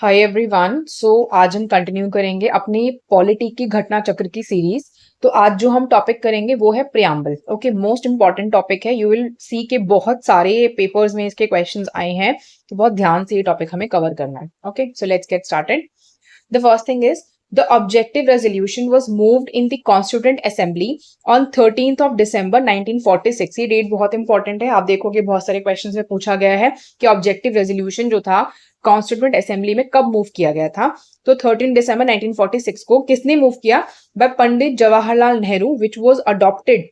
Hi everyone. आज हम continue करेंगे अपनी पॉलिटी की घटना चक्र की सीरीज। तो आज जो हम टॉपिक करेंगे वो है preamble. Okay, most important topic है। यू विल सी के बहुत सारे पेपर्स में इसके क्वेश्चंस आए हैं, तो बहुत ध्यान से ये टॉपिक हमें कवर करना है। Okay, so let's get started. The first thing is the objective resolution was moved in the Constituent Assembly on 13th of December 1946। ये डेट बहुत इंपॉर्टेंट है। आप देखोगे बहुत सारे क्वेश्चंस में पूछा गया है कि ऑब्जेक्टिव रेजोल्यूशन जो था कॉन्स्टिट्यूएंट असेंबली में कब मूव किया गया था। तो 13 दिसंबर 1946 को किसने मूव किया? By Pandit Jawaharlal Nehru, which was adopted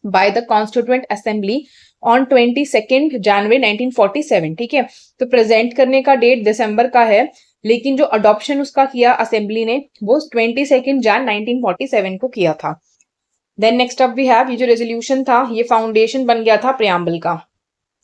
by the constituent assembly on 22 January 1947। ठीक है, तो प्रेजेंट करने का डेट दिसंबर का है, लेकिन जो अडॉप्शन उसका किया असेंबली ने वो 22 जन 1947 को किया था। Then next up we have, ये जो रेजोल्यूशन था ये फाउंडेशन बन गया था प्रियम्बल का।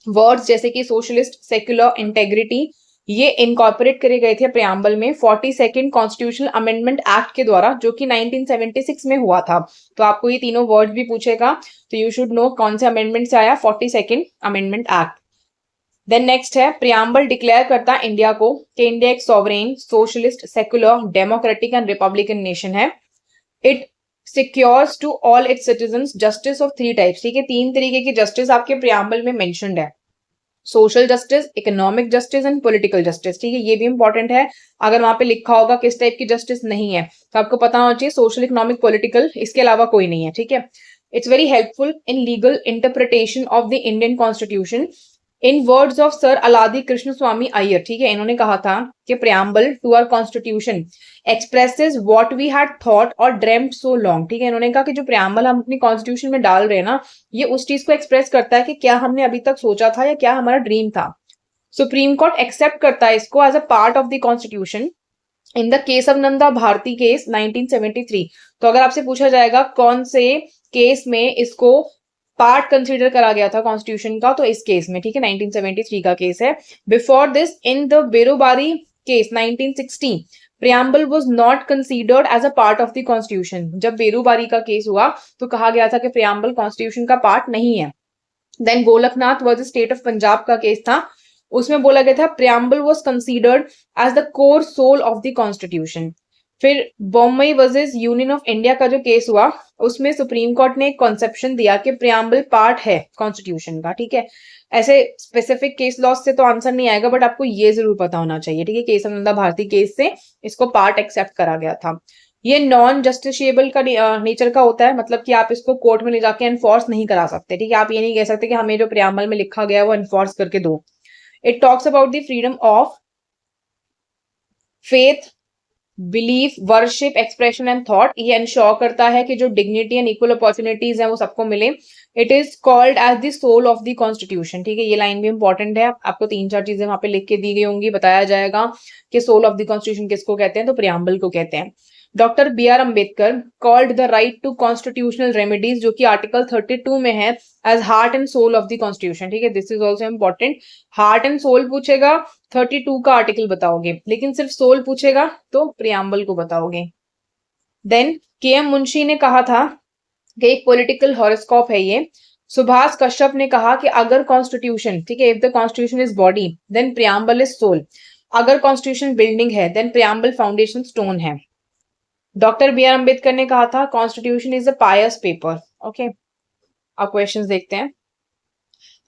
वर्ड्स जैसे कि सोशलिस्ट, सेक्युलर, इंटेग्रिटी ये इनकॉर्पोरेट करे गए थे प्रियम्बल में 42nd कॉन्स्टिट्यूशनल अमेंडमेंट एक्ट के द्वारा, जो कि 1976 में हुआ था। तो आपको ये तीनों वर्ड्स भी पूछेगा, तो यू शुड नो कौन से अमेंडमेंट से आया, 42nd amendment act. Then next है, प्रियम्बल डिक्लेयर करता है इंडिया को कि इंडिया एक sovereign, socialist, secular, democratic and republican nation है। It secures to all its citizens justice of three types. ठीक है, तीन तरीके की जस्टिस आपके प्रियम्बल में मेंशन्ड है, social justice, economic justice and political justice. ठीक है, ये भी इंपॉर्टेंट है। अगर वहां पे लिखा होगा किस टाइप की जस्टिस नहीं है, तो आपको पता होना चाहिए सोशल, इकोनॉमिक, पॉलिटिकल, इसके अलावा कोई नहीं है। ठीक है, it's very helpful in legal interpretation of the Indian constitution. In words of sir Alladi Krishna Swami Iyer, ठीक है, इन्होंने कहा था कि preamble to our constitution expresses what we had thought और ड्रीम्ड सो लॉन्ग। ठीक है, इन्होंने कहा कि जो प्रियम्बल हम अपनी कॉन्स्टिट्यूशन में डाल रहे हैं ना, ये उस चीज को एक्सप्रेस करता है कि क्या हमने अभी तक सोचा था या क्या हमारा ड्रीम था। सुप्रीम कोर्ट एक्सेप्ट करता है इसको as a part of the constitution in the case of Nanda Bharati case 1973। तो अगर आपसे पूछा जाएगा कौन से केस में इसको पार्ट कंसीडर करा गया था कॉन्स्टिट्यूशन का, तो इस केस में, ठीक है, 1973 का केस है। Before this in the Berubari case 1960 preamble was not considered as a part of the constitution. जब बेरोबारी का केस हुआ तो कहा गया था कि प्रियम्बल कॉन्स्टिट्यूशन का पार्ट नहीं है। Then Golaknath versus state of Punjab का केस था, उसमें बोला गया था preamble was considered as the core soul of the constitution. फिर Bombay versus union of India का जो केस हुआ, उसमें सुप्रीम कोर्ट ने एक कॉन्सेप्शन दिया कि प्रियम्बल पार्ट है कॉन्स्टिट्यूशन का। ठीक है, ऐसे स्पेसिफिक केस लॉस से तो आंसर नहीं आएगा, बट आपको ये जरूर पता होना चाहिए। ठीक है, केस नंदा भारती केस से इसको पार्ट एक्सेप्ट करा गया था। ये नॉन जस्टिशिएबल का नेचर का होता है, मतलब कि आप इसको कोर्ट में ले जाके एनफोर्स नहीं करा सकते। ठीक है, आप ये नहीं कह सकते कि हमें जो प्रियम्बल में लिखा गया है वो एनफोर्स करके दो। It talks about the freedom of faith, belief, worship, expression and thought. ये इंश्योर करता है कि जो डिग्निटी एंड इक्वल अपॉर्चुनिटीज हैं वो सबको मिले। It is called as the soul of the constitution. ठीक है, ये लाइन भी इंपॉर्टेंट है, आपको तीन चार चीजें वहां पे लिख के दी गई होंगी, बताया जाएगा कि सोल ऑफ द कॉन्स्टिट्यूशन किसको कहते हैं, तो प्रियम्बल को कहते हैं। Doctor B R Ambedkar called the right to constitutional remedies, जो कि आर्टिकल 32 में है, as heart and soul of the constitution. ठीक है, this is also important. Heart and soul पूछेगा 32 का आर्टिकल बताओगे, लेकिन सिर्फ सोल पूछेगा तो प्रियम्बल को बताओगे। देन के एम मुंशी ने कहा था कि एक पॉलिटिकल हॉरोस्कोप है ये। सुभाष कश्यप ने कहा कि अगर कॉन्स्टिट्यूशन, ठीक है, if the constitution is body then preamble is soul. अगर कॉन्स्टिट्यूशन बिल्डिंग है देन प्रियम्बल फाउंडेशन स्टोन है। डॉक्टर बी आर अम्बेडकर ने कहा था constitution is a pious paper. Okay, अब क्वेश्चंस देखते हैं।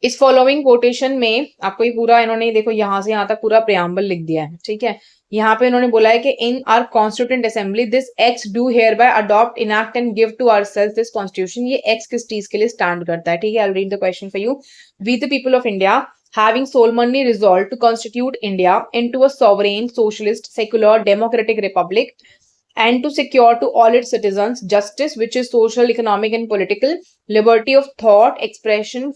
इस फॉलोइंग कोटेशन में आपको ये पूरा, इन्होंने देखो यहां से यहां तक पूरा प्रियम्बल लिख दिया है। ठीक है, यहाँ पे इन्होंने बोला है कि in our constituent assembly this X do hereby adopt, enact and give to ourselves this constitution. ये एक्स किस चीज के लिए स्टैंड करता है? ठीक है, I will read the question for you. We the people of India having solemnly resolved to constitute India into a sovereign, socialist, secular, democratic republic, and to secure to all its citizens justice, which is social, economic, and political, liberty of thought, expression,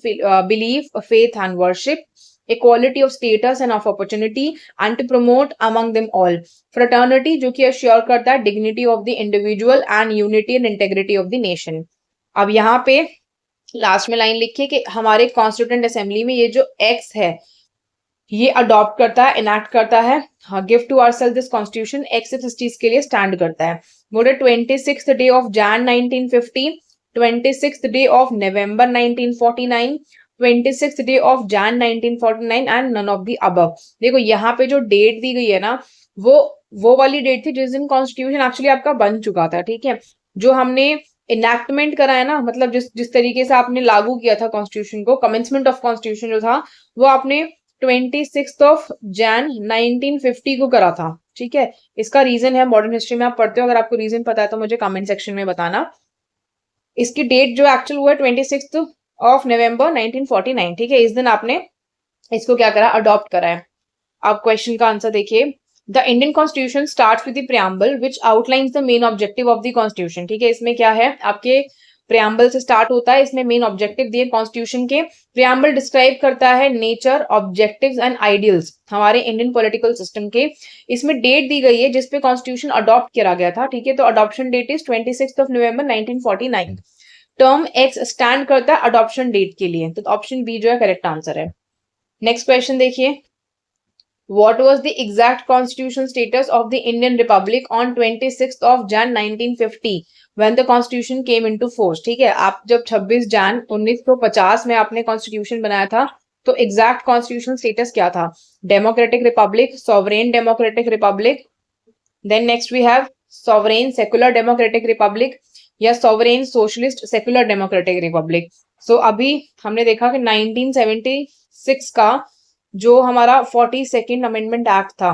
belief, faith, and worship, equality of status and of opportunity, and to promote among them all fraternity, जो कि assure करता है dignity of the individual and unity and integrity of the nation। अब यहाँ पे last में line लिखिए कि हमारे कॉन्स्टिट्यूएंट असेंबली में ये जो एक्स है ये अडॉप्ट करता है, इनैक्ट करता है, हाँ, give to ourselves this constitution. X इस चीज के लिए स्टैंड करता है। बोले 26th day of Jan 1950, 26th day of November 1949, 26th day of Jan 1949 and none of the above. देखो यहाँ पे जो डेट दी गई है ना, वो वाली डेट थी जिस दिन कॉन्स्टिट्यूशन एक्चुअली आपका बन चुका था, ठीक है। जो हमने इनैक्टमेंट करा है ना, मतलब जिस तरीके से आपने लागू किया था कॉन्स्टिट्यूशन को, कमेंसमेंट ऑफ कॉन्स्टिट्यूशन जो था वो आपने 26 ऑफ जैन 1950 को करा था, ठीक है। इसका रीजन है, मॉडर्न हिस्ट्री में आप पढ़ते हो, अगर आपको रीजन पता है तो मुझे कमेंट सेक्शन में बताना। इसकी डेट जो एक्चुअल हुआ है 26 ऑफ नवंबर 1949, ठीक है। इस दिन आपने इसको क्या करा, अडॉप्ट करा है। अब क्वेश्चन का आंसर देखिए, the Indian constitution starts with the preamble which outlines the main objective of the constitution, ठीक है। इसमें क्या है, आपके प्रियम्बल से स्टार्ट होता है, इसमें मेन ऑब्जेक्टिव दिए कॉन्स्टिट्यूशन के। प्रियम्बल डिस्क्राइब करता है नेचर, ऑब्जेक्टिव्स एंड आइडियल्स हमारे इंडियन पॉलिटिकल सिस्टम के। इसमें डेट दी गई है जिसपे कॉन्स्टिट्यूशन अडॉप्ट करा गया था, ठीक है। तो adoption date is 26 of November 1949। Term X stand करता है अडॉप्शन डेट के लिए, तो ऑप्शन बी जो है करेक्ट आंसर है। नेक्स्ट क्वेश्चन देखिए, What was the exact constitutional status of the Indian Republic on 26th of Jan 1950 when the Constitution came into force? ठीक है, आप जब 26 जैन 1950 में आपने कॉन्स्टिट्यूशन बनाया था, तो एग्जैक्ट कॉन्स्टिट्यूशनल स्टेटस क्या था? Democratic republic, sovereign democratic republic, then next we have sovereign secular democratic republic या sovereign socialist secular democratic republic. So अभी हमने देखा कि 1976 का जो हमारा 42nd अमेंडमेंट एक्ट था,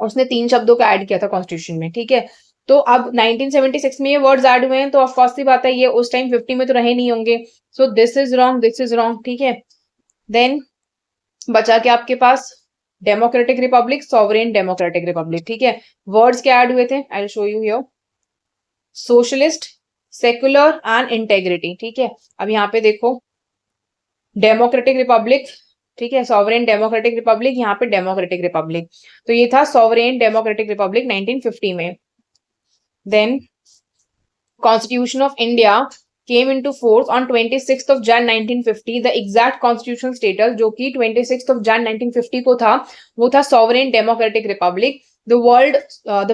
उसने 3 शब्दों को ऐड किया था कॉन्स्टिट्यूशन में, ठीक है। तो अब 1976 में ये वर्ड्स ऐड हुए हैं, तो ऑफ कोर्स सी बात है ये उस टाइम 50 में तो रहे नहीं होंगे। So this is wrong, this is wrong, ठीक है। देन बचा के आपके पास democratic republic, sovereign democratic republic, ठीक है। वर्ड्स क्या ऐड हुए थे, I will show you here, socialist, secular and integrity, ठीक है। अब यहाँ पे देखो, डेमोक्रेटिक रिपब्लिक, ठीक है, सॉवरेन डेमोक्रेटिक रिपब्लिक, यहाँ पे डेमोक्रेटिक रिपब्लिक, तो ये था सॉवरेन डेमोक्रेटिक रिपब्लिक 1950 में। Then constitution of India came into force on 26th of Jan 1950। The exact constitutional status जो कि 26th ऑफ जैन 1950 को था, वो था sovereign democratic Republic. The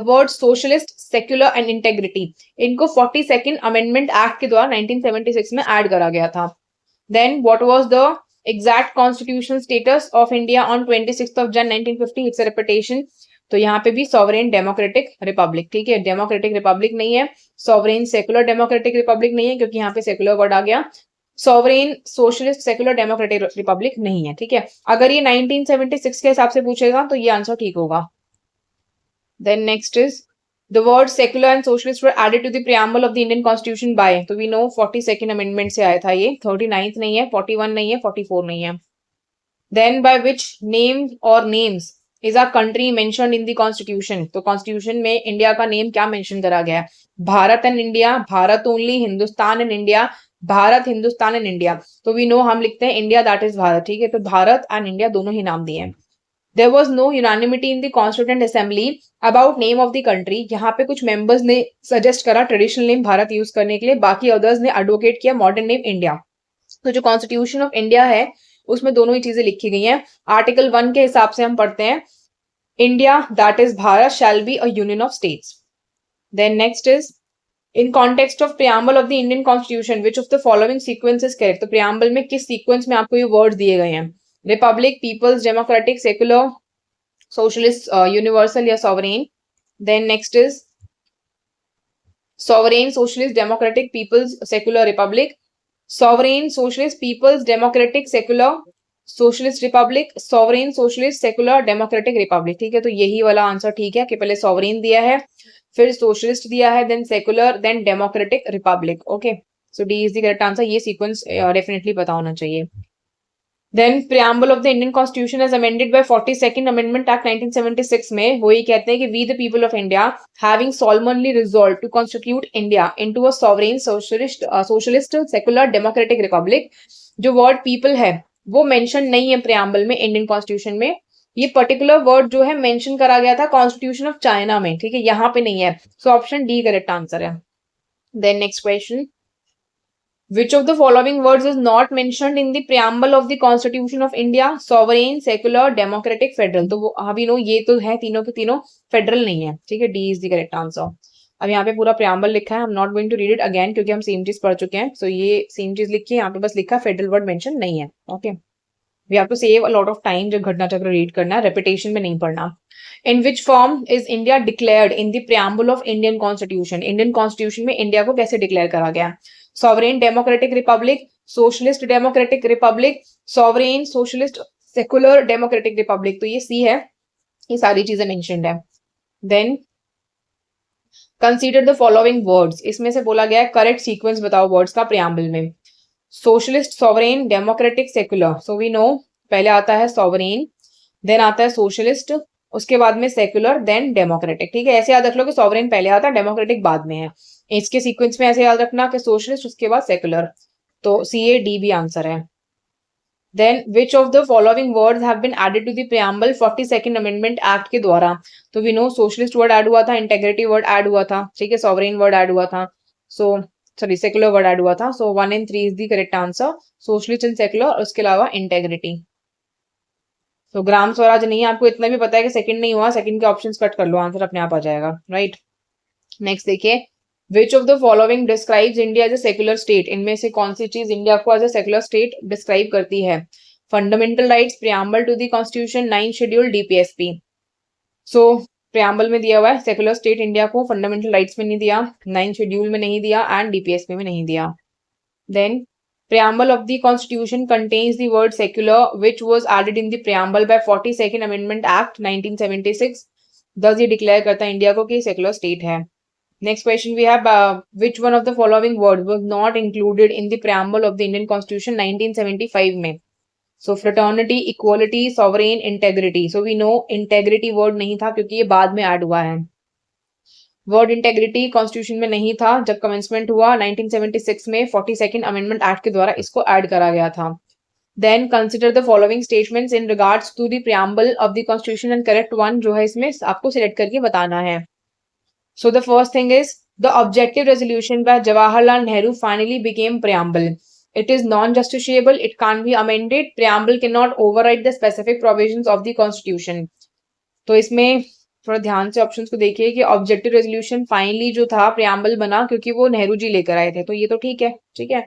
word socialist, secular and integrity, इनको 42nd अमेंडमेंट एक्ट के द्वारा 1976 में ऐड करा गया था। Then what was the exact constitutional status of India on 26th of Jan 1950? It's a repetition। तो यहाँ पे भी सॉवरेन डेमोक्रेटिक रिपब्लिक, ठीक है। डेमोक्रेटिक रिपब्लिक नहीं है, सॉवरेन सेकुलर डेमोक्रेटिक रिपब्लिक नहीं है, क्योंकि यहाँ पे सेकुलर वर्ड आ गया। Sovereign socialist secular democratic Republic नहीं है, ठीक है। अगर ये 1976 के हिसाब से पूछेगा तो ये आंसर ठीक होगा। Then next is the words secular and socialist were added to the preamble of the Indian Constitution by, तो we know 42nd amendment से आया था ये, 39th नहीं है, 41 नहीं है, 44 नहीं है। Then by which name or names is our country mentioned in the Constitution? तो Constitution में इंडिया का नेम क्या मेंशन करा गया है? Bharat and India, Bharat only, Hindustan and India, Bharat, Hindustan and India. तो वी नो हम लिखते हैं इंडिया दैट इज भारत, ठीक है। तो भारत एंड इंडिया दोनों ही नाम दिए हैं। There was no unanimity in the Constituent Assembly about name of the country। यहाँ पे कुछ मेंबर्स ने सजेस्ट करा ट्रेडिशनल नेम भारत यूज करने के लिए, बाकी अदर्स ने एडवोकेट किया मॉडर्न नेम इंडिया। तो जो कॉन्स्टिट्यूशन ऑफ इंडिया है उसमें दोनों ही चीजें लिखी गई हैं। आर्टिकल 1 के हिसाब से हम पढ़ते हैं, India that is Bharat shall be a union of states. Then next is in context of preamble of the Indian constitution which of the following sequence is correct? तो प्रियम्बल में किस सीक्वेंस में आपको ये वर्ड दिए गए हैं? Republic, people's, democratic, secular, socialist, universal या sovereign? Then next is sovereign, socialist, democratic, people's, secular, republic, sovereign, socialist, people's, democratic, secular, socialist, republic, sovereign, socialist, secular, democratic, republic, ठीक है। तो यही वाला आंसर ठीक है कि पहले सॉवरेन दिया है, फिर सोशलिस्ट दिया है, then secular, then democratic, republic. Okay, so D is the correct answer. ये सीक्वेंस डेफिनेटली पता होना चाहिए। Then preamble of the Indian Constitution as amended by 42nd Amendment Act 1976 में वो ये कहते हैं कि we the people of India having solemnly resolved to constitute India into a sovereign socialist secular democratic republic। जो word people है वो mention नहीं है preamble में Indian Constitution में, ये particular word जो है mention करा गया था Constitution of China में, ठीक है, यहाँ पे नहीं है। So option D correct answer है। Then next question, which of the following words is not mentioned in the preamble of the Constitution of India? Sovereign, secular, democratic, federal। तो वो अभी नो ये तो है तीनों के तीनों फेडरल नहीं है, ठीक है। D is the correct answer. अब यहाँ पे पूरा प्रियम्बल लिखा है, I am not going to read it again क्योंकि हम सेम चीज पढ़ चुके हैं। सो ये सेम चीज लिखी है, यहाँ पे बस लिखा है, फेडरल वर्ड मेंशन नहीं है। Okay, we have to save a lot of time जब घटना चक्र रीड करना है, रेपिटेशन में नहीं पढ़ना। In which form is India declared in the preamble of Indian constitution? Indian constitution में इंडिया को कैसे डिक्लेयर करा गया? Sovereign democratic republic, socialist democratic republic, sovereign socialist secular democratic republic. तो ये सी है, ये सारी चीजें मेंशन्ड है। Then consider the following words, इसमें से बोला गया है करेक्ट सीक्वेंस बताओ वर्ड्स का प्रियम्बल में। Socialist, sovereign, democratic, secular. So we know पहले आता है सॉवरेन, देन आता है सोशलिस्ट, उसके बाद में सेकुलर, देन डेमोक्रेटिक। ठीक है, ऐसे याद रख लो कि सॉवरेन पहले आता है, डेमोक्रेटिक बाद में है। इसके सीक्वेंस में ऐसे याद रखना कि सोशलिस्ट उसके बाद सेकुलर। तो सी ए डी बी आंसर है। Then which of the following words have been added to the preamble 42nd Amendment Act के द्वारा? तो we know socialist word add हुआ था, integrity word ऐड हुआ था, ठीक है, sovereign word ऐड हुआ था, so sorry secular word add हुआ था, so 1 and 3 is the correct answer, socialist and secular, और उसके अलावा integrity। तो ग्राम स्वराज नहीं है, आपको इतना भी पता है कि सेकंड नहीं हुआ, सेकंड के ऑप्शंस कट कर लो, आंसर अपने आप आ जाएगा, राइट। नेक्स्ट देखिए, which of the following describes India as a secular state? इनमें से कौन सी चीज इंडिया को as a secular state describe करती है? Fundamental rights, preamble to the constitution, 9 schedule, DPSP. So preamble में दिया हुआ है सेक्युलर स्टेट इंडिया को, फंडामेंटल राइट्स में नहीं दिया, 9 शेड्यूल में नहीं दिया, एंड डीपीएसपी में नहीं दिया। Then preamble of the constitution contains the word secular which was added in the preamble by 42nd amendment act 1976, thus ये डिक्लेयर करता है इंडिया को कि सेक्युलर स्टेट है। Next question we have, which one of the following words was not included in the preamble of the Indian Constitution 1975 में? So fraternity, equality, sovereign, integrity. So we know integrity word नहीं था क्योंकि ये बाद में add हुआ है। Word integrity constitution में नहीं था जब कमेंसमेंट हुआ 1976 में, 42nd अमेंडमेंट एक्ट के द्वारा इसको ऐड करा गया था। Then consider the following statements in regards to the preamble of the constitution and correct one जो है इसमें आपको सिलेक्ट करके बताना है। So the first thing is the objective resolution by Jawaharlal Nehru finally became preamble. It is non justiciable, it can be amended, preamble can not override the specific provisions of the constitution. तो इसमें थोड़ा ध्यान से options को देखिए कि objective resolution finally जो था प्रियम्बल बना क्योंकि वो नेहरू जी लेकर आए थे, तो ये तो ठीक है, ठीक है।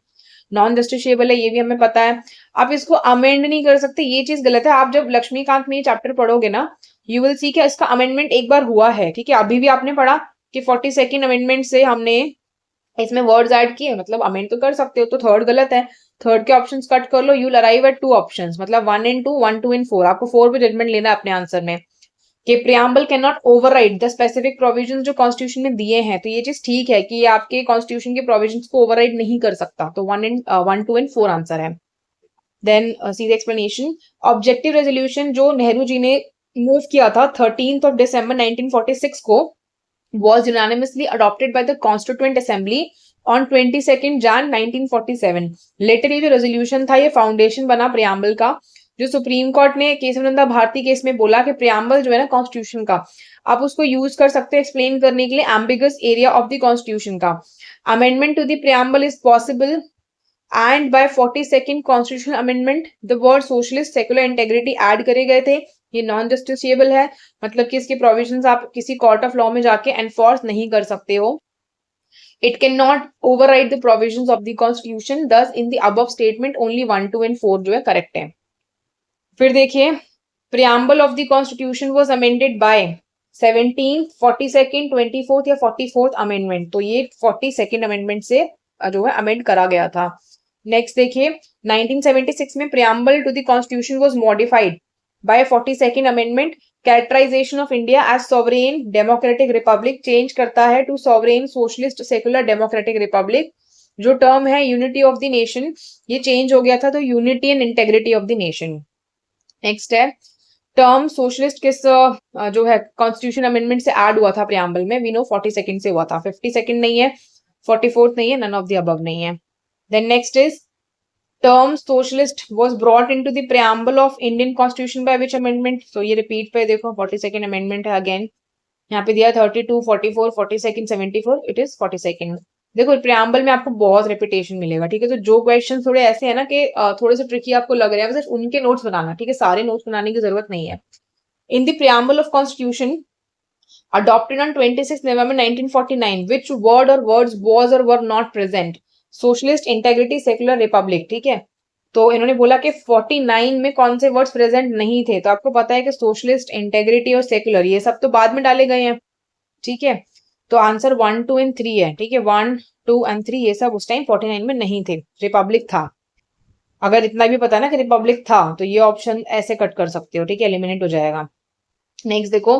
नॉन जस्टिशिएबल है, ये भी हमें पता है। आप इसको अमेंड नहीं कर सकते, ये चीज गलत है। आप जब लक्ष्मीकांत में ये चैप्टर पढ़ोगे ना, यू विल सी कि इसका अमेंडमेंट एक बार हुआ है, ठीक है। अभी भी आपने पढ़ा कि 42nd अमेंडमेंट से हमने इसमें वर्ड्स ऐड किए, मतलब अमेंड तो कर सकते हो। तो थर्ड गलत है, थर्ड के ऑप्शंस कट कर लो, you will arrive at 2 options, मतलब 1 and 2, 1, 2 and 4। आपको 4 पे जजमेंट लेना है अपने आंसर में कि preamble can not override the specific provisions जो कॉन्स्टिट्यूशन में दिए हैं। तो ये चीज ठीक है कि ये आपके कॉन्स्टिट्यूशन के प्रोविजंस को ओवरराइड नहीं कर सकता। तो 1, 2 and 4 आंसर है। Then see the explanation, objective resolution जो नेहरू जी ने मूव किया था 13th of December 1946 को was unanimously adopted by the Constituent Assembly on 22nd Jan 1947। Letter ये जो रेजोल्यूशन था ये फाउंडेशन बना प्रियम्बल का। जो सुप्रीम कोर्ट ने केशवानंदा भारती केस में बोला कि प्रियम्बल जो है ना कॉन्स्टिट्यूशन का, आप उसको यूज कर सकते हैं एक्सप्लेन करने के लिए ambiguous area of the constitution का। Amendment to the preamble is possible and by 42nd constitutional amendment the word socialist, secular, integrity add करे गए थे। ये नॉन जस्टिसिएबल है, मतलब कि इसके प्रोविजंस आप किसी कोर्ट ऑफ लॉ में जाके एनफोर्स नहीं कर सकते हो। It can not override the provisions of the constitution, thus in the above statement only 1, 2 and 4 जो है करेक्ट है। फिर देखिए, preamble of the constitution was amended bye 17th, 42nd, 24th या 44th अमेंडमेंट। तो ये 42nd अमेंडमेंट से जो है अमेंड करा गया था। नेक्स्ट देखिए, 1976 में preamble to the constitution was modified by 42nd amendment. Characterization of India as sovereign democratic republic change करता है to sovereign socialist secular democratic republic. जो टर्म है यूनिटी ऑफ द नेशन, ये चेंज हो गया था तो unity and integrity of the nation. Next है, टर्म सोशलिस्ट किस जो है कॉन्स्टिट्यूशन अमेंडमेंट से ऐड हुआ था प्रियम्बल में? वी नो 42nd से हुआ था, 52nd नहीं है, 44th नहीं है, नन ऑफ द अबव नहीं है। Then next is, term socialist was brought into the preamble of Indian constitution by which amendment? तो ये रिपीट पे देखो 42nd अमेंडमेंट है अगेन, यहाँ पे दिया 32, 44, 42nd, 74, इट इज 42nd। देखो प्रियम्बल में आपको बहुत रेपिटेशन मिलेगा, ठीक है। तो जो क्वेश्चन थोड़े ऐसे है ना कि थोड़े से ट्रिकी आपको लग रहे हैं, सिर्फ उनके नोट्स बनाना, ठीक है, सारे नोट्स बनाने की जरूरत नहीं है। इन the preamble of constitution Adopted on 26 November 1949. Which word or words was or were not present? Socialist, integrity, secular, republic. ठीक है, तो इन्होंने बोला कि 49 में कौन से वर्ड्स प्रेजेंट नहीं थे, तो आपको पता है कि सोशलिस्ट, इंटेग्रिटी और सेकुलर ये सब तो बाद में डाले गए हैं। ठीक है, तो आंसर 1, 2 एंड 3 है। ठीक है, 1, 2 एंड 3 ये सब उस टाइम 49 में नहीं थे, रिपब्लिक था। अगर इतना भी पता ना कि रिपब्लिक था तो ये ऑप्शन ऐसे कट कर सकते हो। ठीक है, एलिमिनेट हो जाएगा। नेक्स्ट देखो,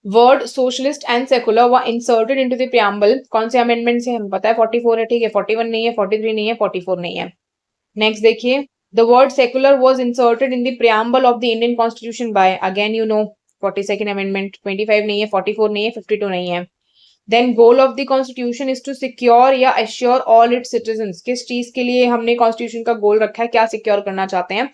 word socialist and secular were inserted into the preamble. कौन से अमेंडमेंट से? हमें पता है 44 है। ठीक है, 41 नहीं है, 43 नहीं है, 44 नहीं है। नेक्स्ट देखिए, the word secular was inserted in the preamble of the Indian constitution by, again you know, 42nd amendment. 25 नहीं है, 44 नहीं है, 52 नहीं है। Then goal of the constitution is to secure या एश्योर ऑल इट्स सिटीजंस। किस चीज के लिए हमने कॉन्स्टिट्यूशन का गोल रखा है, क्या सिक्योर करना चाहते हैं?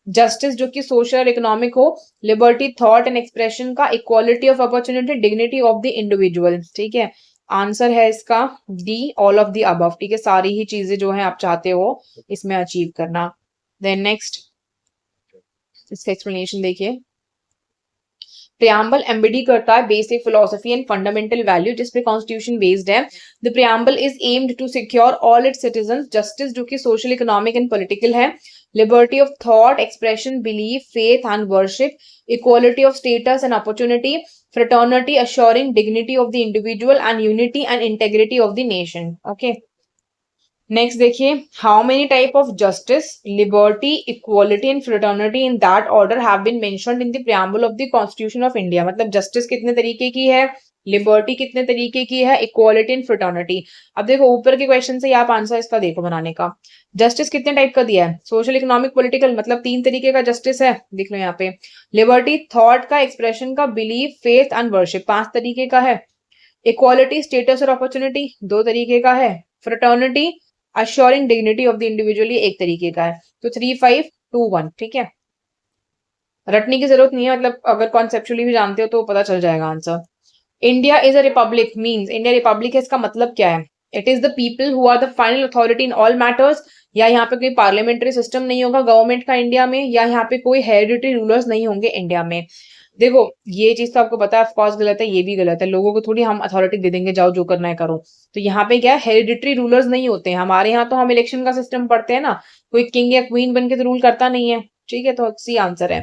जस्टिस जो कि सोशल इकोनॉमिक हो, लिबर्टी थॉट एंड एक्सप्रेशन का, equality of opportunity, dignity of the individual. ठीक है, आंसर है इसका D, all of the above. ठीक है, सारी ही चीजें जो है आप चाहते हो इसमें अचीव करना। देन नेक्स्ट, इसका एक्सप्लेनेशन देखिए। प्रियम्बल एम्बडी करता है basic philosophy and fundamental value जिस पे कॉन्स्टिट्यूशन बेस्ड है। The preamble is aimed to secure all its citizens, justice जो कि सोशल, इकोनॉमिक एंड पॉलिटिकल है, liberty of thought, expression, belief, faith and worship, equality of status and opportunity, fraternity assuring dignity of the individual and unity and integrity of the nation. Okay, next देखिए, how many type of justice, liberty, equality and fraternity in that order have been mentioned in the preamble of the constitution of India. मतलब justice कितने तरीके की है, liberty कितने तरीके की है, इक्वालिटी एंड फ्रेटर्निटी। अब देखो ऊपर के क्वेश्चन से आप आंसर इसका देखो बनाने का। जस्टिस कितने टाइप का दिया है, सोशल, इकोनॉमिक, पॉलिटिकल, मतलब 3 तरीके का जस्टिस है, देख लो यहाँ पे। लिबर्टी थॉट का, एक्सप्रेशन का, बिलीफ, फेथ एंड वर्शिप 5 तरीके का है। इक्वालिटी स्टेटस और अपॉर्चुनिटी 2 तरीके का है। Fraternity assuring dignity of the individual ये 1 तरीके का है। तो 3, 5, 2, 1। ठीक है, रटने की जरूरत नहीं है, मतलब अगर कॉन्सेप्चुअली भी जानते हो तो पता चल जाएगा answer. India is a republic means, India republic है, इसका मतलब क्या है? It is the people who are the final authority in all matters, या यहाँ पे कोई पार्लियामेंट्री सिस्टम नहीं होगा गवर्नमेंट का इंडिया में, या यहाँ पे कोई हेरिडिटरी रूलर्स नहीं होंगे इंडिया में। देखो ये चीज तो आपको पता है, ऑफकोर्स गलत है, ये भी गलत है। लोगों को थोड़ी हम अथॉरिटी दे देंगे, जाओ जो करना है करो। तो यहाँ पे क्या है, हेरिडिटरी रूलर्स नहीं होते हैं। हमारे यहाँ तो हम इलेक्शन का सिस्टम पढ़ते हैं ना, कोई किंग या क्वीन बन के तो रूल करता नहीं है। ठीक है, तो सी आंसर है।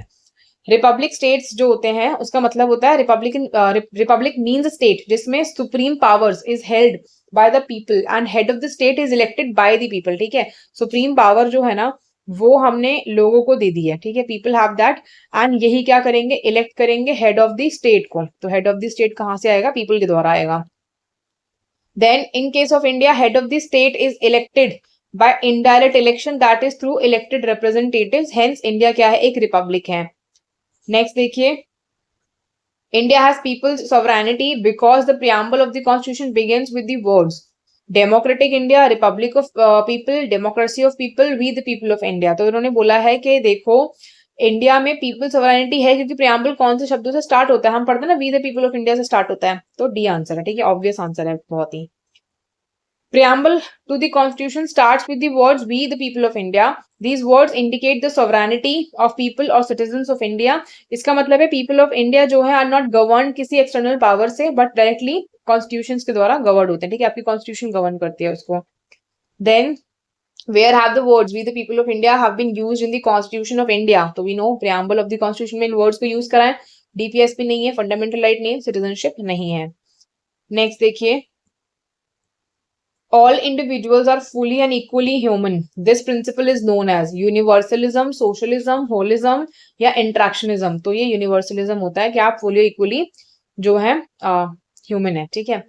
रिपब्लिक स्टेट्स जो होते हैं उसका मतलब होता है रिपब्लिकन, रिपब्लिक मीन्स स्टेट जिसमें supreme powers is held by the people and head of the state is elected bye the people. ठीक है, सुप्रीम पावर जो है ना वो हमने लोगों को दे दी है। ठीक है, पीपल हैव दैट, एंड यही क्या करेंगे, इलेक्ट करेंगे हेड ऑफ द स्टेट को। तो हेड ऑफ द स्टेट कहां से आएगा, पीपल के द्वारा आएगा। Then in case of India, head of the state is elected by indirect election, that is through elected representatives, hence India क्या है, एक रिपब्लिक है। नेक्स्ट देखिए, India has people's sovereignty because the preamble of the constitution begins with the words democratic India, republic of people, democracy of people, we the people of India. तो इन्होंने बोला है कि देखो इंडिया में पीपल सॉवरेनिटी है क्योंकि प्रियम्बल कौन से शब्दों से स्टार्ट होता है, हम पढ़ते हैं ना, we the people of India से स्टार्ट होता है। तो डी आंसर है। ठीक है, ऑब्वियस आंसर है बहुत ही। Preamble to the Constitution starts with the words "We the people of India." These words indicate the sovereignty of people or citizens of India. इसका मतलब है people of India जो है are not governed किसी external power से but directly constitutions के द्वारा governed होते हैं। ठीक है, आपकी constitution govern करती है उसको। Then where have the words "We the people of India" have been used in the Constitution of India? तो we know preamble of the Constitution में इन words को use करा है। DPSP नहीं है, fundamental right नहीं है, citizenship नहीं है। Next देखिए, all individuals are fully and equally human. This principle is known as universalism, socialism, holism या interactionism. तो ये universalism होता है कि आप fully equally जो है human है। ठीक है,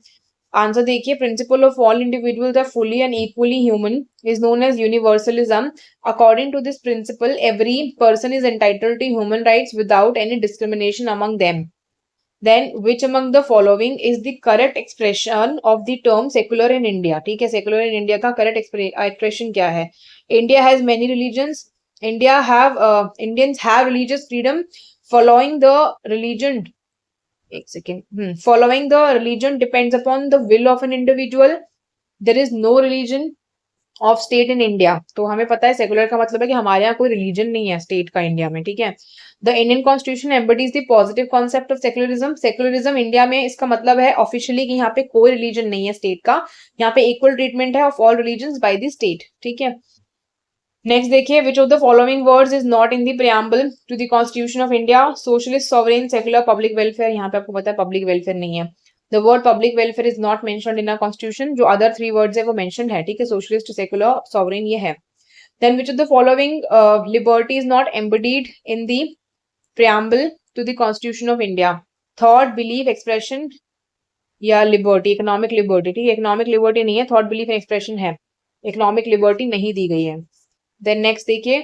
आंसर देखिए, principle of all individuals are fully and equally human is known as universalism. According to this principle, every person is entitled to human rights without any discrimination among them. Then which among the following is the correct expression of the term secular in India? ठीक है, secular in India का correct expression क्या है? India has many religions. Indians have religious freedom. Following the religion, एक second. Following the religion depends upon the will of an individual. There is no religion. Of state in India, तो हमें पता है secular का मतलब है कि हमारे यहाँ कोई रिलीजन नहीं है स्टेट का इंडिया में, ठीक है। The Indian constitution embodies the positive concept of secularism, secularism India में इसका मतलब है ऑफिशियली कि यहाँ पे कोई रिलीजन नहीं है स्टेट का, यहाँ पे इक्वल ट्रीटमेंट है of all religion by the state, ठीक है। नेक्स्ट देखिए, which of the following words is not in the preamble to the constitution of India, socialist, sovereign, secular, public welfare, यहाँ पे आपको पता है पब्लिक वेलफेयर नहीं है। The word public welfare is not mentioned in a constitution, जो other 3 words है वो मेंशन्ड है, ठीक है, सोशलिस्ट, सेकुलर, सॉवरेन ये है। Then which of the following liberty is not embodied in the preamble to the constitution of India, thought, belief, expression या liberty, economic liberty, ठीक है, इकोनॉमिक लिबर्टी नहीं है, थॉट, बिलीफ एंड एक्सप्रेशन है, economic liberty नहीं दी गई है। देन नेक्स्ट देखिए,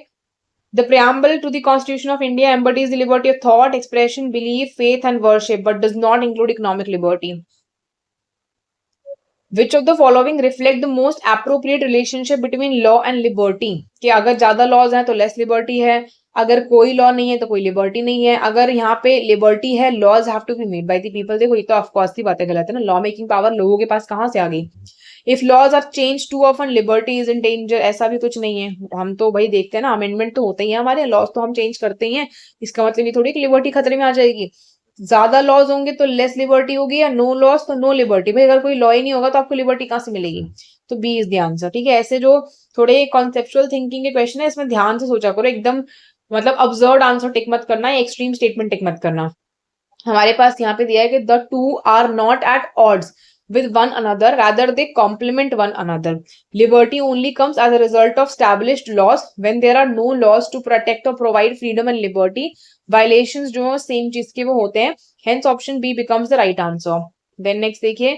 the preamble to the Constitution of India embodies the liberty of thought, expression, belief, faith, and worship, but does not include economic liberty. Which of the following reflect the most appropriate relationship between law and liberty? कि अगर ज्यादा laws हैं तो less liberty है, अगर कोई law नहीं है तो कोई लिबर्टी नहीं है, अगर यहाँ पे लिबर्टी है laws have to be made by the people. देखो ये तो ऑफकोर्स की बातें गलत है ना, लॉ मेकिंग पावर लोगों के पास कहाँ से आ गई। If laws are change to often liberty is in danger, ऐसा भी कुछ नहीं है, हम तो भाई देखते हैं ना अमेंडमेंट तो होते ही है हमारे, लॉज तो हम चेंज करते ही हैं, इसका मतलब ये थोड़ी कि लिबर्टी खतरे में आ जाएगी। ज्यादा लॉज होंगे तो लेस लिबर्टी होगी, या नो लॉज तो नो लिबर्टी, भाई अगर कोई लॉ ही नहीं होगा तो आपको लिबर्टी कहाँ से मिलेगी, तो बी इज द आंसर, ठीक है। ऐसे जो थोड़े कॉन्सेप्चुअल थिंकिंग के क्वेश्चन है इसमें ध्यान से सोचा करो, एकदम मतलब अब्सर्ड आंसर टिक मत करना, एक्सट्रीम स्टेटमेंट टिक मत करना। हमारे पास यहाँ पे दिया है कि the two are not at odds with one another, rather they complement one another. Liberty only comes as a result of established laws. When there are no laws to protect or provide freedom and liberty, violations जो same चीज के वो होते हैं, hence option B becomes the right answer. Then next देखिए,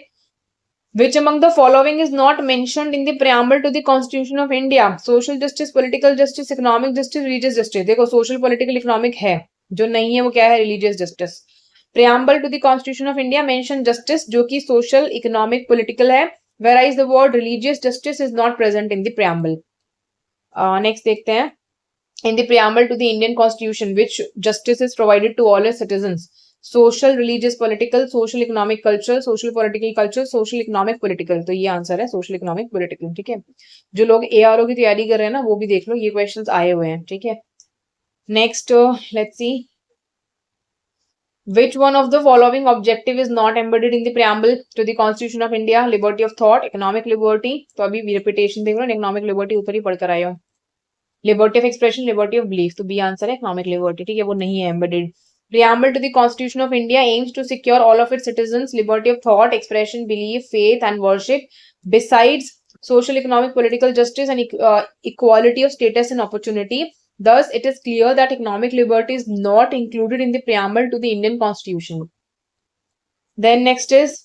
which among the following is not mentioned in the preamble to the Constitution of India? Social justice, political justice, economic justice, religious justice. देखो social, political, economic है, जो नहीं है वो क्या है, religious justice. Preamble to the Constitution of India mention justice जो कि social, economic, political है, whereas the word religious justice is not present in the preamble. Next देखते हैं, in the preamble to the Indian Constitution which justice is provided to all its citizens? Social, religious, political, social, economic, cultural, social, political, cultural, social, economic, political, तो ये answer है social, economic, political, ठीक है। जो लोग ARO की तैयारी कर रहे हैं ना वो भी देख लो, ये क्वेश्चंस आए हुए हैं, ठीक है। Next let's C, which one of the following objective is not embedded in the preamble to the Constitution of India? Liberty of thought, economic liberty, तो अभी repetition देख लो, economic liberty ऊपर ही पढ़कर आए हो, liberty of expression, liberty of belief, तो B answer है economic liberty, ठीक है, वो नहीं है embedded. Preamble to the Constitution of India aims to secure all of its citizens liberty of thought, expression, belief, faith, and worship, besides social, economic, political justice and equality of status and opportunity. Thus, it is clear that economic liberty is not included in the preamble to the Indian Constitution. Then next is,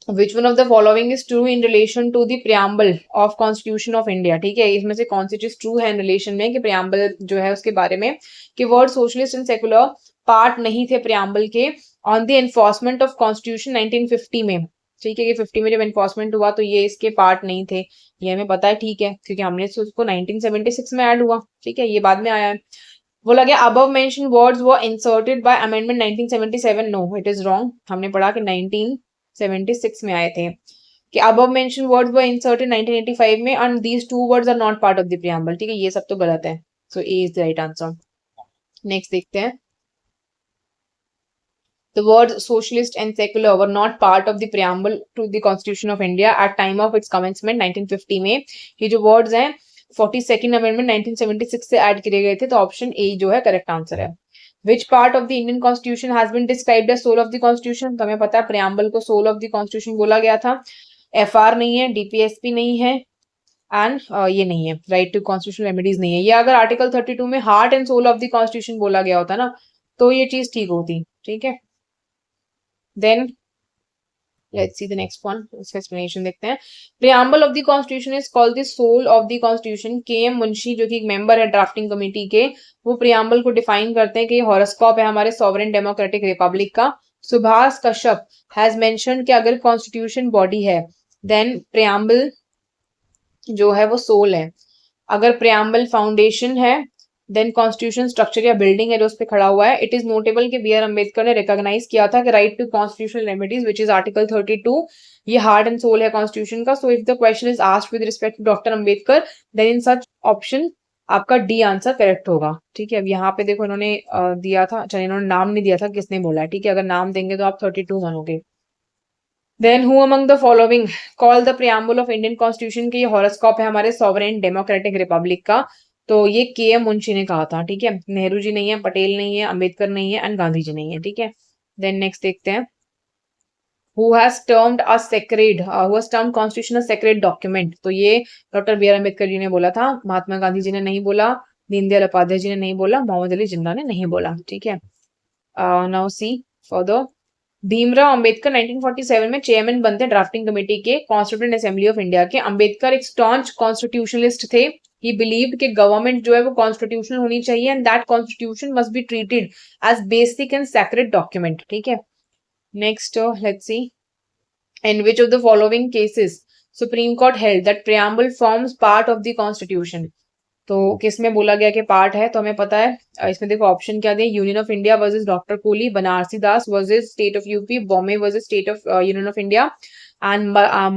which one of the following is true in relation to the preamble of Constitution of India? ठीक है, इसमें से कौन सी चीज true है in relation में कि preamble जो है उसके बारे में, कि word socialist and secular part नहीं थे preamble के on the enforcement of constitution 1950 में, ठीक है, कि 50 में जब एनफोर्समेंट हुआ तो ये इसके पार्ट नहीं थे, ये हमें पता है, ठीक है, क्योंकि हमने उसको 1976 में ऐड हुआ, ठीक है, ये बाद में आया है। बोला गया above mention words were inserted by amendment 1977, no it is wrong, हमने पढ़ा कि 1976 में आए थे, कि above mention words were inserted 1985 में and these two words are not part of the preamble, ठीक है, ये सब तो गलत है, सो A is the right answer. Next देखते हैं, the words socialist and secular were not part of the preamble to the Constitution of India at time of its commencement 1950 में, ये जो words हैं 42nd amendment 1976 से ऐड किए गए थे, तो ऑप्शन ए जो है करेक्ट आंसर है। Which part of the Indian Constitution has been described as soul of the Constitution? तो हमें पता है preamble को soul of the Constitution बोला गया था, FR नहीं है, DPSP नहीं है, एंड ये नहीं है, राइट टू कॉन्स्टिट्यूशनल रेमेडीज नहीं है। ये अगर आर्टिकल 32 में heart and soul of the constitution बोला गया होता ना तो ये चीज ठीक होती, ठीक है। Then let's see the next one, इसका explanation देखते हैं। Preamble of the Constitution is called the soul of the Constitution. KM Munshi जो कि एक मेंबर है ड्राफ्टिंग कमेटी के, वो preamble को डिफाइन करते हैं कि हॉरोस्कोप है हमारे सॉवरेन डेमोक्रेटिक रिपब्लिक का। सुभाष कश्यप हैज मेंशन्ड कि अगर कॉन्स्टिट्यूशन बॉडी है देन preamble जो है वो सोल है, अगर preamble फाउंडेशन है देन कॉन्स्टिट्यूशन स्ट्रक्चर या बिल्डिंग है जो उस पे खड़ा हुआ है. इट इज नोटेबल कि बी आर अम्बेडकर ने रिकॉग्नाइज किया था कि right to constitutional remedies which is article 32 ये हार्ट एंड सोल है कॉन्स्टिट्यूशन का. So if the question is asked with respect to doctor Ambedkar then in such option आपका D answer correct होगा. ठीक है, अब यहाँ पे देखो इन्होंने दिया था, चलिए इन्होंने नाम नहीं दिया था किसने बोला है. ठीक है, अगर नाम देंगे तो आप 32 बनोगे. Then who among the following call the preamble of Indian constitution के ये हॉरोस्कोप है हमारे सॉवरेन डेमोक्रेटिक रिपब्लिक का. तो ये के एम मुंशी ने कहा था. ठीक है, नेहरू जी नहीं है, पटेल नहीं है, अंबेडकर नहीं है एंड गांधी जी नहीं है. ठीक है, देन नेक्स्ट देखते हैं. who has termed constitution a sacred document. तो ये doctor B R Ambedkar ji ने बोला था, महात्मा गांधी जी ने नहीं बोला, दीनदयाल उपाध्याय जी ने नहीं बोला, मोहम्मद अली जिन्ना ने नहीं बोला. ठीक है, now see for Bhimrao Ambedkar 1947 में चेयरमैन बनते ड्राफ्टिंग कमेटी के कॉन्स्टिट्यूएंट असेंबली ऑफ इंडिया के. अंबेडकर एक स्टॉन्च कॉन्स्टिट्यूशनलिस्ट थे. ही बिलीव्ड कि गवर्नमेंट जो है वो कॉन्स्टिट्यूशनल होनी चाहिए and that constitution must be treated as basic and sacred document. ठीक है, next let's see. In which of the following cases Supreme Court held that preamble forms part of the Constitution? तो किस में बोला गया कि पार्ट है, तो हमें पता है. इसमें देखो ऑप्शन क्या दिए. Union of India versus doctor Koli, Banarasi Das versus state of UP, Bombay versus state of union of India and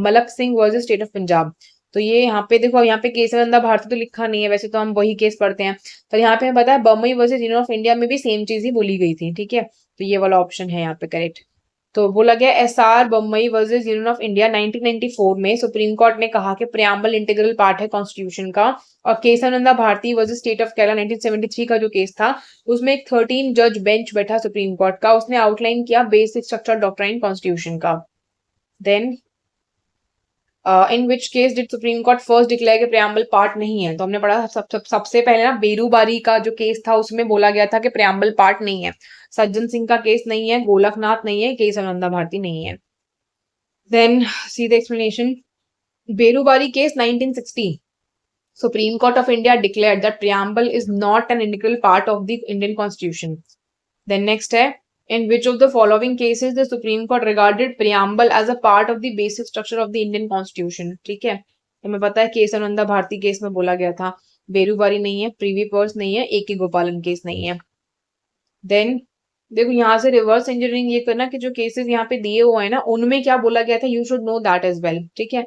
Malak Singh versus state of Punjab. तो ये यहाँ पे देखो, यहाँ पे केसरनंदा भारती तो लिखा नहीं है, वैसे तो हम वही केस पढ़ते हैं. तो यहाँ पे हमें पता है Bombay versus union of India में भी सेम चीज ही बोली गई थी. ठीक है, तो ये वाला ऑप्शन है यहाँ पे करेक्ट. तो बोला गया S R Bommai versus union of India 1994 में सुप्रीम कोर्ट ने कहा कि प्रियम्बल इंटीग्रल पार्ट है कॉन्स्टिट्यूशन का. और Kesavananda Bharati versus state of Kerala 1973 का जो केस था उसमें एक 13 जज बेंच बैठा सुप्रीम कोर्ट का, उसने आउटलाइन किया बेसिक स्ट्रक्चर डॉक्ट्राइन कॉन्स्टिट्यूशन का. Then in which case did supreme court first declare कि प्रियम्बल पार्ट नहीं है. तो हमने पढ़ा सबसे पहले ना बेरूबारी का जो केस था उसमें बोला गया था कि प्रियम्बल पार्ट नहीं है. सज्जन सिंह का केस नहीं है, गोलकनाथ नहीं है, केसरनंदा भारती नहीं है. Then see the explanation. Berubari case 1960 supreme court of India declared that preamble is not an integral part of the Indian constitution. Then next है. In which of the following cases the Supreme Court regarded preamble as a part of the basic structure of the Indian Constitution? ठीक है, हमें पता है केसरनंदा Bharti case में बोला गया था. बेरूबारी नहीं है, प्रीवी पर्स नहीं है, ए के गोपालन केस नहीं है. देन देखो यहाँ से रिवर्स इंजीनियरिंग ये करना कि जो केसेस यहाँ पे दिए हुए हैं ना उनमें क्या बोला गया था, you should know that as well. ठीक है,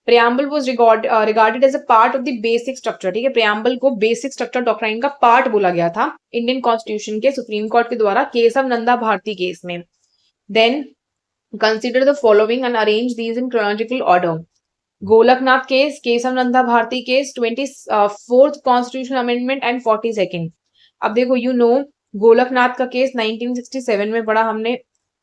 preamble was regarded as a part of the basic structure. ठीक है, प्रियम्बल को बेसिक स्ट्रक्चर डॉक्ट्राइन का पार्ट बोला गया था इंडियन कॉन्स्टिट्यूशन के सुप्रीम कोर्ट के द्वारा केशवनंदा भारती केस में. Then consider the following and arrange these in chronological order. Golaknath case, Kesavananda Bharati case, 24th constitution amendment and 42nd. अब देखो यू नो गोलकनाथ का केस 1967 में पढ़ा हमने,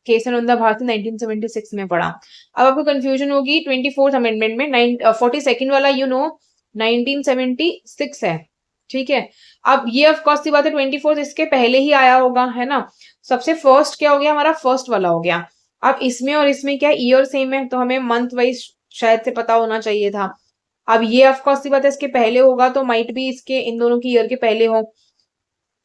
केशवनंदा भारती 1976 में पढ़ा. अब आपको कंफ्यूजन होगी 24th अमेंडमेंट में 42nd वाला यू नो 1976 है. ठीक है, अब ये ऑफ कोर्स की बात है 24th इसके पहले ही आया होगा, है ना. सबसे फर्स्ट क्या हो गया हमारा, फर्स्ट वाला हो गया. अब इसमें और इसमें क्या ईयर सेम है तो हमें मंथ वाइज शायद से पता होना चाहिए था. अब ये ऑफ कोर्स की बात है इसके पहले होगा तो माइट भी इसके इन दोनों की ईयर के पहले हो.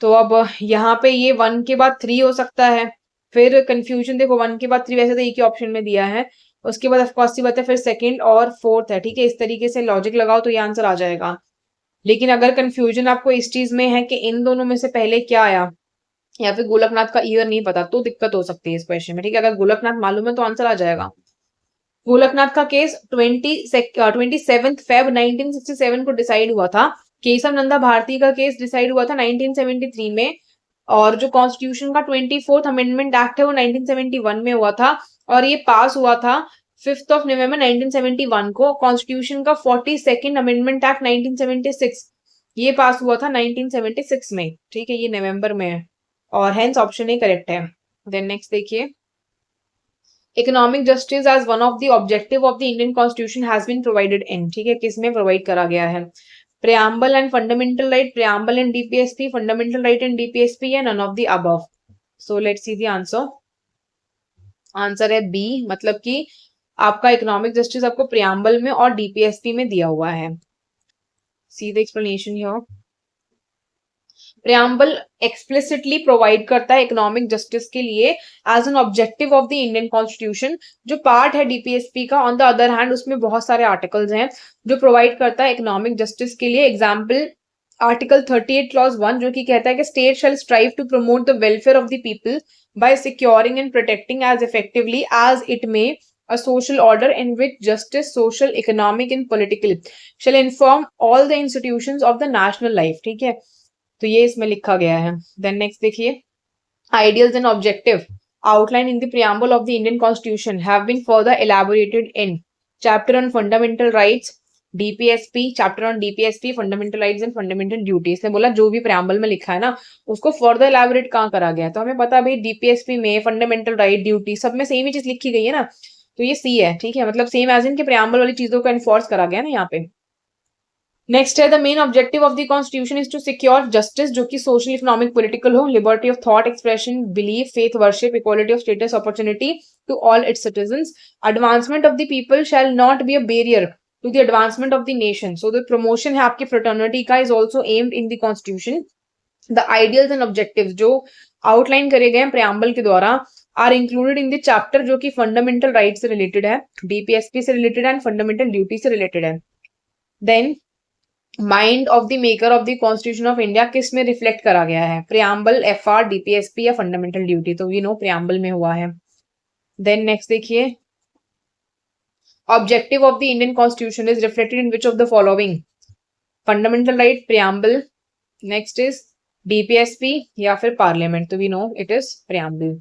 तो अब यहाँ पे ये 1 के बाद 3 हो सकता है. फिर कंफ्यूजन देखो 1 के बाद 3 वैसे तो एक ही ऑप्शन में दिया है, उसके बाद ऑफकोर्स की बात है फिर सेकंड और फोर्थ है. ठीक है, इस तरीके से लॉजिक लगाओ तो ये आंसर आ जाएगा. लेकिन अगर कंफ्यूजन आपको इस चीज में है कि इन दोनों में से पहले क्या आया या फिर गोलकनाथ का ईयर नहीं पता तो दिक्कत हो सकती है इस क्वेश्चन में. ठीक है, अगर गोलकनाथ मालूम है तो आंसर आ जाएगा. गोलकनाथ का केस 27 Feb 1967 को डिसाइड हुआ था. केशवनंदा भारती का केस डिसाइड हुआ था 1973 में. और जो कॉन्स्टिट्यूशन का 24th अमेंडमेंट एक्ट है वो 1971 में हुआ था और ये पास हुआ था 5th of November 1971 को. कॉन्स्टिट्यूशन का 42nd अमेंडमेंट एक्ट 1976 ये पास हुआ था 1976 में. ठीक है, ये नवंबर में है और हेंस ऑप्शन ए करेक्ट है. देन नेक्स्ट देखिए. Economic justice as one of the objective of the Indian constitution has been provided in. ठीक है, किसमें प्रोवाइड करा गया है. preamble and fundamental right, preamble and DPSP, fundamental right and DPSP या none of the above. So let's see the answer. Answer है B, मतलब कि आपका इकोनॉमिक जस्टिस आपको preamble में और DPSP में दिया हुआ है. See the explanation here. Preamble explicitly provide करता है इकोनॉमिक जस्टिस के लिए as an objective of the Indian constitution. जो पार्ट है डीपीएसपी का ऑन द अदर हैंड उसमें बहुत सारे आर्टिकल्स हैं जो प्रोवाइड करता है इकोनॉमिक जस्टिस के लिए. एग्जाम्पल आर्टिकल 38 क्लॉज 1 जो कि कहता है कि state shall strive to promote the welfare of the people by securing and protecting as effectively as it may a social order in which justice, social, economic and political shall inform all the institutions of the national life. ठीक है, तो ये इसमें लिखा गया है. Then next देखिए, ideals and objective outlined in the preamble of the Indian Constitution have been further elaborated in chapter on fundamental rights, DPSP, chapter on DPSP, fundamental rights and fundamental duties. ने बोला जो भी preamble में लिखा है ना उसको further elaborate कहाँ करा गया, तो हमें पता भाई DPSP में fundamental right, duty सब में सेम ही चीज लिखी गई है ना, तो ये सी है. ठीक है, मतलब सेम एज इन के preamble वाली चीजों को एनफोर्स करा गया ना यहाँ पे. नेक्स्ट है the main objective of the constitution is to secure justice जो कि सोशल, इकोनॉमिक, पॉलिटिकल हो, liberty of thought, expression, belief, faith, worship, equality of status, opportunity to all its citizens. Advancement of the people shall not be a barrier to the advancement of the nation. So the promotion है आपकी fraternity का is also aimed in the constitution. The ideals and objectives जो outline करे गए हैं preamble के द्वारा are included in the chapter जो कि फंडामेंटल राइट से रिलेटेड है, डीपीएसपी से रिलेटेड है एंड फंडामेंटल ड्यूटी से रिलेटेड है. Then mind of the maker of the constitution of India किस में रिफ्लेक्ट करा गया है, प्रियम्बल, एफआर, डीपीएसपी या फंडामेंटल ड्यूटी, तो वी नो प्रियम्बल में हुआ है. देन नेक्स्ट देखिए, objective of the Indian constitution is reflected in which of the following, fundamental right, preamble, next is DPSP या फिर पार्लियामेंट, तो we know it is preamble.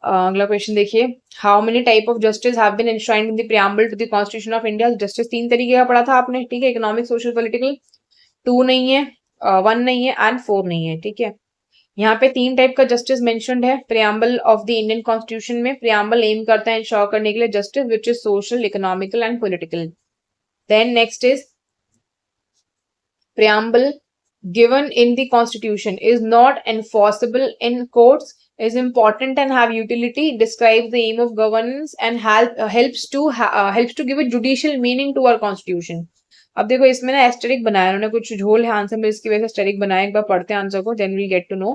अगला question देखिए, how many type of justice have been enshrined in the preamble to the constitution of India. Justice 3 तरीके का पढ़ा था आपने. ठीक है, इकोनॉमिक, सोशल, पॉलिटिकल. 2 नहीं है, 1 नहीं है एंड 4 नहीं है. ठीक है, यहाँ पे 3 टाइप का जस्टिस मेंशन्ड है preamble of the Indian constitution में. प्रियम्बल एम करता है इंश्योर करने के लिए justice which is social, economical and political. Then next is preamble given in the constitution is not enforceable in courts, is important and have utility, describes the aim of governance and helps to give a judicial meaning to our constitution. अब देखो इसमें ना asterisk बनाया उन्होंने, कुछ झोल है answer में इसकी वजह से एस्टेरिक बनाया. एक बार पढ़ते हैं आंसर को, then we get to know.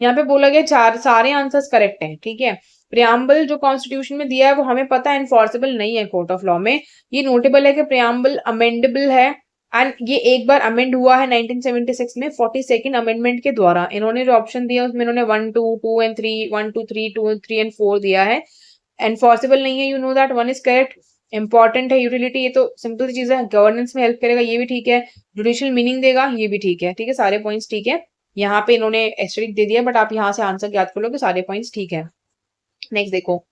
यहाँ पे बोला गया सारे आंसर्स करेक्ट हैं. ठीक है, प्रियम्बल जो कॉन्स्टिट्यूशन में दिया है वो हमें पता है एनफोर्सेबल नहीं है कोर्ट ऑफ लॉ में. ये नोटेबल है कि प्रियम्बल अमेंडेबल है एंड ये एक बार अमेंड हुआ है 1976 में 42nd अमेंडमेंट के द्वारा. इन्होंने जो ऑप्शन दिया उसमें इन्होंने 1 2 2 एंड 3 1 2 3 2 3 एंड 4 दिया है. एनफोर्सेबल नहीं है, you know that. 1 is correct. Important है, यूटिलिटी, ये तो सिंपल चीज है. गवर्नेंस में हेल्प करेगा, ये भी ठीक है. जुडिशियल मीनिंग देगा, ये भी ठीक है. ठीक है, सारे पॉइंट्स ठीक है. यहाँ पे इन्होंने एस्टेरिक दे दिया बट आप यहाँ से आंसर याद कर लो कि सारे पॉइंट्स ठीक है. नेक्स्ट देखो,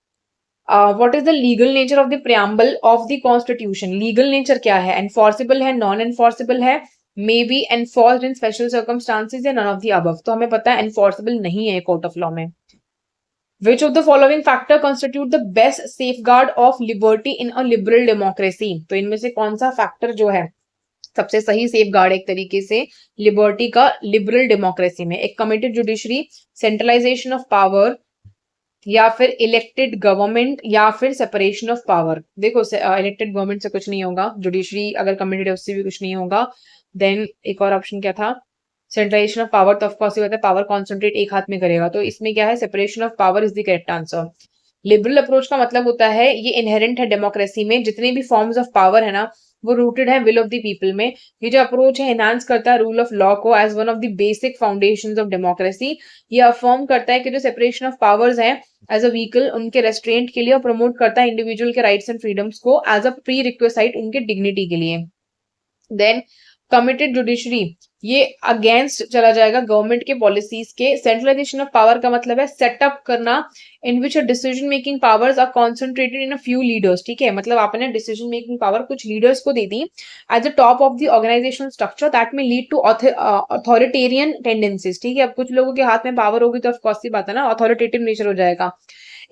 what is the legal nature of the preamble of the constitution. legal nature क्या है, enforceable है, non enforceable है, may be enforced in special circumstances या none of the above. तो हमें पता है enforceable नहीं है court of law में. which of the following factor constitute the best safeguard of liberty in a liberal democracy. तो इनमें से कौन सा फैक्टर जो है सबसे सही सेफगार्ड एक तरीके से लिबर्टी का लिबरल डेमोक्रेसी में. एक committed judiciary, centralization of power या फिर इलेक्टेड गवर्नमेंट या फिर सेपरेशन ऑफ पावर. देखो इलेक्टेड गवर्नमेंट से कुछ नहीं होगा, जुडिशरी अगर कमिटेड है उससे भी कुछ नहीं होगा. देन एक और ऑप्शन क्या था, सेंट्रलाइजेशन ऑफ पावर, तो ऑफकोर्स ये होता है पावर कॉन्सेंट्रेट एक हाथ में करेगा. तो इसमें क्या है, separation of power is the correct answer. Liberal approach का मतलब होता है ये इनहेरेंट है डेमोक्रेसी में, जितने भी फॉर्म्स ऑफ पावर है ना वो रूटेड है विल ऑफ द पीपल में. ये जो अप्रोच है एनहांस करता है रूल ऑफ लॉ को as one of the basic foundations of democracy. ये अफर्म करता है कि जो सेपरेशन ऑफ पावर्स है एज अ व्हीकल उनके रेस्ट्रेंट के लिए, और प्रमोट करता है इंडिविजुअल के राइट्स एंड फ्रीडम्स को एज अ प्री रिक्वेसाइट उनके डिग्निटी के लिए. देन कमिटेड जुडिशरी, ये अगेंस्ट चला जाएगा गवर्नमेंट के पॉलिसीज के. सेंट्रलाइजेशन ऑफ पावर का मतलब है सेटअप करना in which decision making powers are concentrated in a few leaders. ठीक है, मतलब आपने डिसीजन मेकिंग पावर कुछ लीडर्स को दे दी at the top of the organisational structure that में लीड टू अथॉरिटेरियन टेंडेंसीज. ठीक है, अब कुछ लोगों के हाथ में पावर होगी तो ऑफकोर्स सी बात है ना, अथॉरिटेटिव नेचर हो जाएगा.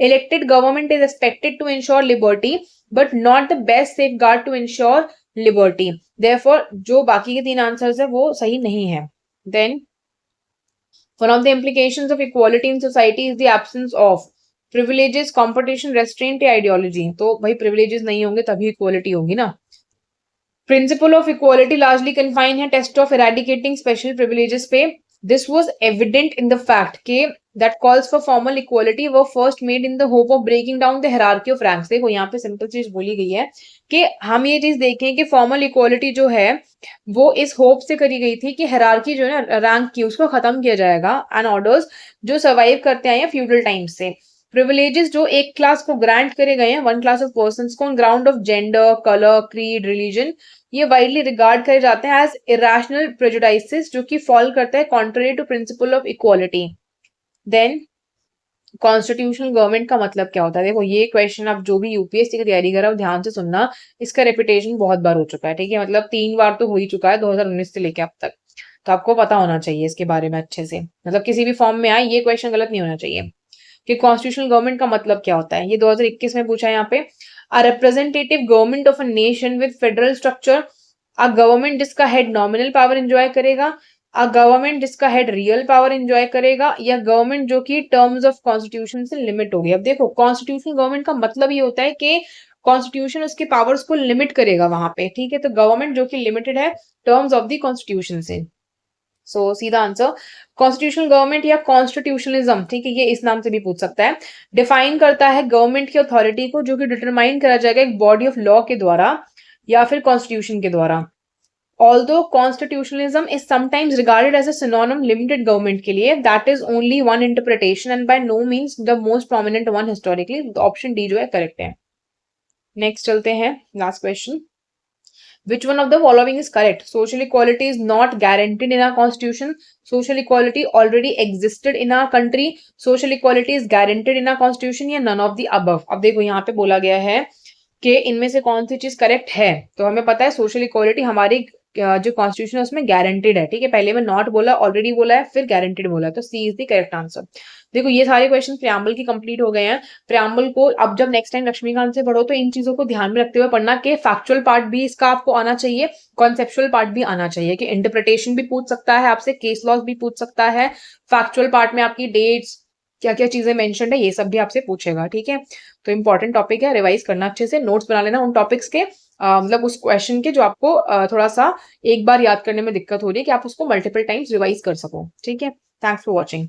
Elected government is expected to ensure liberty but not the best safeguard to ensure liberty. Therefore जो बाकी के 3 आंसर्स है वो सही नहीं है. Then one of the implications of equality in society is the absence of privileges, competition, restraint या ideology. तो भाई प्रिविलेजेस नहीं होंगे तभी इक्वालिटी होगी ना. Principle of equality largely confine है test of eradicating special privileges पे. This was evident in the fact that calls for formal equality were first made in the hope of breaking down the hierarchy of ranks. देखो यहाँ पे simple चीज बोली गई है कि हम ये चीज देखें कि फॉर्मल इक्वालिटी जो है वो इस होप से करी गई थी कि हायरार्की जो है ना रैंक की उसको खत्म किया जाएगा एंड ऑर्डर्स जो सर्वाइव करते आए हैं फ्यूडल टाइम से। प्रिविलेजेस जो एक क्लास को ग्रांट करे गए हैं, वन क्लास ऑफ पर्संस को, on ground of gender, colour, creed, religion, ये वाइडली रिगार्ड करे जाते हैं एज इरेशनल प्रेजुडाइसेस जो कि फॉल करता है contrary to principle of equality. Then constitutional government का मतलब क्या होता है? देखो ये क्वेश्चन आप जो भी यूपीएससी की तैयारी कर रहे हो ध्यान से सुनना, इसका रेपिटेशन बहुत बार हो चुका है, ठीक है, मतलब 3 बार तो हो ही चुका है 2019 से लेके अब तक, तो आपको पता होना चाहिए इसके बारे में अच्छे से, मतलब किसी भी फॉर्म में आए ये क्वेश्चन गलत नहीं होना चाहिए कि कॉन्स्टिट्यूशनल गवर्नमेंट का मतलब क्या होता है। ये 2021 में पूछा है यहाँ पे, a representative government of a nation with federal structure, a government जिसका हेड नॉमिनल पावर एंजॉय करेगा, अ गवर्नमेंट जिसका हेड रियल पावर एंजॉय करेगा, या गवर्नमेंट जो कि टर्म्स ऑफ कॉन्स्टिट्यूशन से लिमिट होगी। अब देखो कॉन्स्टिट्यूशनल गवर्नमेंट का मतलब ये होता है कि कॉन्स्टिट्यूशन उसके पावर्स को लिमिट करेगा वहां पे, ठीक है, तो गवर्नमेंट जो कि लिमिटेड है टर्म्स ऑफ द कॉन्स्टिट्यूशन से। सो सीधा आंसर कॉन्स्टिट्यूशनल गवर्नमेंट या कॉन्स्टिट्यूशनलिज्म, ठीक है, ये इस नाम से भी पूछ सकता है, डिफाइन करता है गवर्नमेंट की अथॉरिटी को जो कि डिटरमाइन करा जाएगा एक बॉडी ऑफ लॉ के द्वारा या फिर कॉन्स्टिट्यूशन के द्वारा। Although constitutionalism is sometimes regarded as a synonym limited government के लिए, that is only one interpretation and by no means the most prominent one historically. The option D जो है correct है। Next चलते हैं last question. Which one of the following is correct? Social equality is not guaranteed in our constitution. Social equality already existed in our country. Social equality is guaranteed in our constitution या none of the above. अब देखो यहाँ पे बोला गया है कि इनमें से कौन सी चीज करेक्ट है, तो हमें पता है सोशल इक्वालिटी हमारी जो कॉन्स्टिट्यूशन है उसमें गारंटेड है, ठीक है, पहले में नॉट बोला, ऑलरेडी बोला है, फिर गारंटेड बोला है, तो सी इज द करेक्ट आंसर। देखो ये सारे क्वेश्चन प्रियम्बल की कंप्लीट हो गए हैं। प्रियम्बल को अब जब नेक्स्ट टाइम लक्ष्मीकांत से पढ़ो तो इन चीजों को ध्यान में रखते हुए पढ़ना कि फैक्चुअल पार्ट भी इसका आपको आना चाहिए, कॉन्सेप्चुअल पार्ट भी आना चाहिए, कि इंटरप्रिटेशन भी पूछ सकता है आपसे, केस लॉज भी पूछ सकता है, फैक्चुअल पार्ट में आपकी डेट्स क्या क्या चीजें मेंशन्ड है ये सब भी आपसे पूछेगा, ठीक है, तो इंपॉर्टेंट टॉपिक है, रिवाइज करना अच्छे से, नोट्स बना लेना उन टॉपिक्स के, मतलब उस क्वेश्चन के जो आपको थोड़ा सा एक बार याद करने में दिक्कत हो रही है कि आप उसको मल्टीपल टाइम्स रिवाइज कर सको, ठीक है। Thanks for watching.